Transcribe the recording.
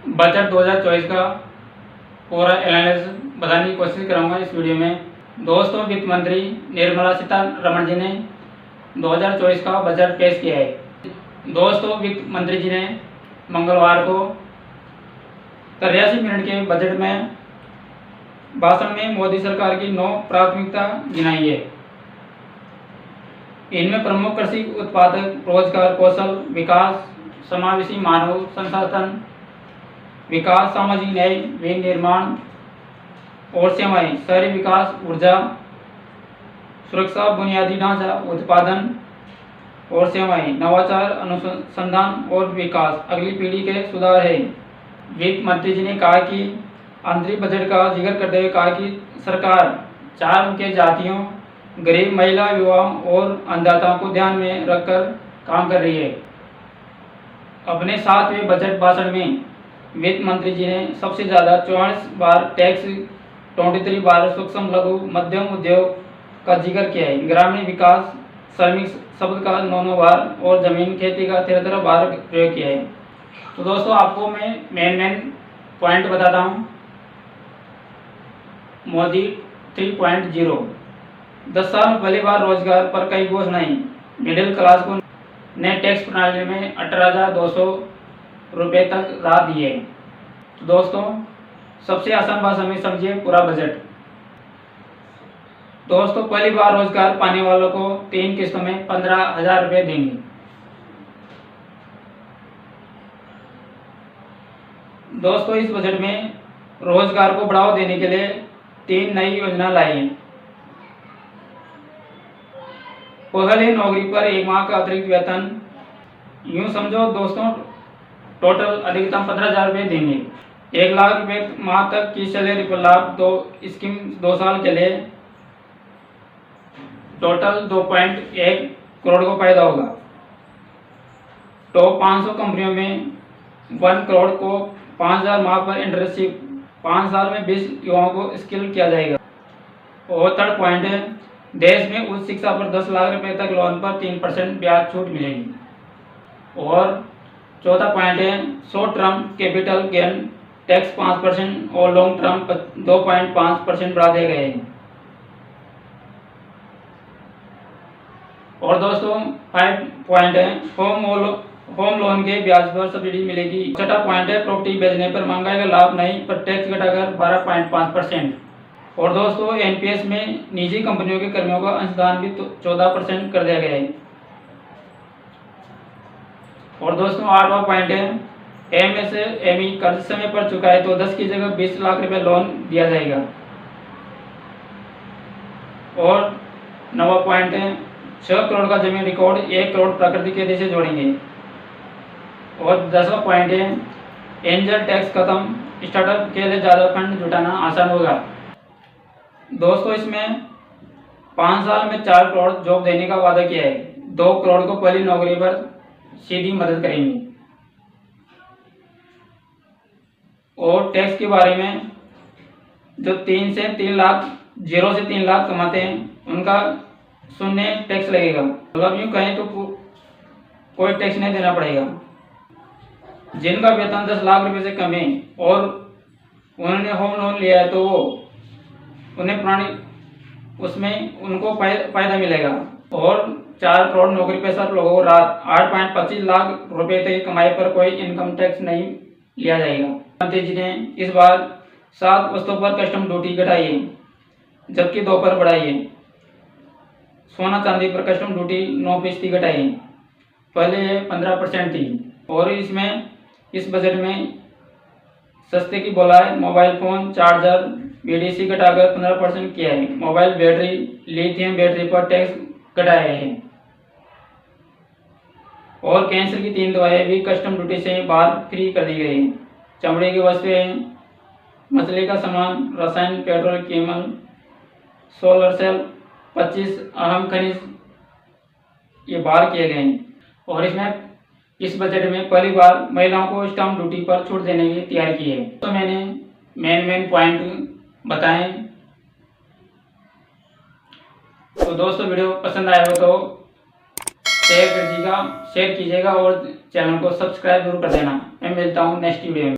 Budget 2024 का पूरा analysis बताने की कोशिश करूंगा इस वीडियो में। दोस्तों, वित्त मंत्री निर्मला सीतारमण जी ने 2024 का बजट पेश किया है। दोस्तों, वित्त मंत्री जी ने मंगलवार को 83 मिनट के बजट में भाषण में मोदी सरकार की 9 प्राथमिकता गिनाई है। इनमें प्रमुख कृषि उत्पादक, रोजगार, कौशल विकास, समावेशी मानव संसाधन विकास, सामाजिक न्याय, विनिर्माण और सेवाएं, शहरी विकास, ऊर्जा सुरक्षा, बुनियादी ढांचा, उत्पादन और सेवाएं, नवाचार, अनुसंधान और विकास, अगली पीढ़ी के सुधार है। वित्त मंत्री जी ने कहा कि आंतरिक बजट का जिक्र करते हुए कहा कि सरकार 4 मुख्य जातियों, गरीब, महिला, युवाओं और अन्नदाताओं को ध्यान में रखकर काम कर रही है। अपने 7वें बजट भाषण में वित्त मंत्री जी ने सबसे ज़्यादा 44 बार टैक्स, 23 बार सूक्ष्म लघु मध्यम उद्योग का जिक्र किया है। ग्रामीण विकास, श्रमिक शब्द का 9 बार और जमीन खेती का 13 बार प्रयोग किया है। तो दोस्तों, आपको मैं मेन पॉइंट बताता हूँ। मोदी 3.0, 10 साल में पहली बार रोजगार पर कई घोषणाएं, मिडिल क्लास को नए टैक्स प्रणाली में 18,200 रुपये तक राहत दी है। तो दोस्तों, सबसे आसान भाषा में समझिए पूरा बजट। दोस्तों, पहली बार रोजगार पाने वालों को 3 किस्तों में 15,000 रुपये देंगे। दोस्तों, इस बजट में रोजगार को बढ़ावा देने के लिए 3 नई योजना लाई हैं। पहले नौकरी पर 1 माह का अतिरिक्त वेतन, यूं समझो दोस्तों, टोटल अधिकतम 15,000 रुपये देंगे। 1 लाख रुपये माह तक की सैलरी पर लाभ, 2 स्कीम 2 साल के लिए, टोटल 2.1 करोड़ को फायदा होगा। टॉप 500 कंपनियों में 1 करोड़ को 5,000 माह पर इंटर्नशिप, 5 साल में 20 युवाओं को स्किल किया जाएगा। और थर्ड पॉइंट है, देश में उच्च शिक्षा पर 10 लाख रुपए तक लोन पर 3% ब्याज छूट मिलेगी। और चौथा पॉइंट है, short term capital gain tax 5% और लॉन्ग टर्म 2.5% बढ़ा दिए गए हैं। और दोस्तों, 5 पॉइंट है, होम लोन के ब्याज पर सब्सिडी मिलेगी। छठा पॉइंट है, प्रॉपर्टी बेचने पर महंगाई का लाभ नहीं, पर टैक्स घटाकर 12.5%। और दोस्तों, एनपीएस में निजी कंपनियों के कर्मियों का अंशदान भी 14% कर दिया गया है। और दोस्तों, 8वां पॉइंट है, एमएसएमई कर्ज समय पर चुकाए तो 10 की जगह 20 लाख रुपए लोन दिया जाएगा। और 9वां पॉइंट है, 6 करोड़ का जमीन रिकॉर्ड 1 करोड़ प्राकृतिक खेती से जोड़ेंगे। और 10वां पॉइंट है, एंजल टैक्स खत्म, स्टार्टअप के लिए ज़्यादा फंड जुटाना आसान होगा। दोस्तों, इसमें 5 साल में 4 करोड़ जॉब देने का वादा किया है। 2 करोड़ को पहली नौकरी पर सीधी मदद करेंगे। और टैक्स के बारे में, जो 0 से 3 लाख कमाते हैं उनका शून्य टैक्स लगेगा। मतलब यूँ कहें तो कोई टैक्स नहीं देना पड़ेगा। जिनका वेतन 10 लाख रुपए से कम है और उन्होंने होम लोन लिया है तो उन्हें उसमें उनको फायदा मिलेगा। और 4 करोड़ नौकरी पेशा लोगों को रात 8.25 लाख रुपए तक कमाई पर कोई इनकम टैक्स नहीं लिया जाएगा। मंत्री जी ने इस बार 7 वस्तुओं पर कस्टम ड्यूटी घटाई है, जबकि 2 पर बढ़ाई है। सोना चांदी पर कस्टम ड्यूटी 9% घटाई है, पहले ये 15% थी। और इस बजट में सस्ते की बोला है, मोबाइल फोन, चार्जर, बीडीसी घटाकर 15% किया है। मोबाइल बैटरी, लिथियम बैटरी पर टैक्स घटाया है। और कैंसर की 3 दवाएं भी कस्टम ड्यूटी से बाहर फ्री कर दी गई हैं। चमड़े की वस्तुएं, मछली का सामान, रसायन, पेट्रोल, केमिकल, सोलर सेल, 25 अहम खनिज ये बाहर किए गए हैं। और इस बजट में पहली बार महिलाओं को स्टाम्प ड्यूटी पर छूट देने की तैयारी की है। तो मैंने मेन पॉइंट बताएं। तो दोस्तों, वीडियो पसंद आया हो तो शेयर कीजिएगा और चैनल को सब्सक्राइब जरूर कर देना। मैं मिलता हूँ नेक्स्ट वीडियो में।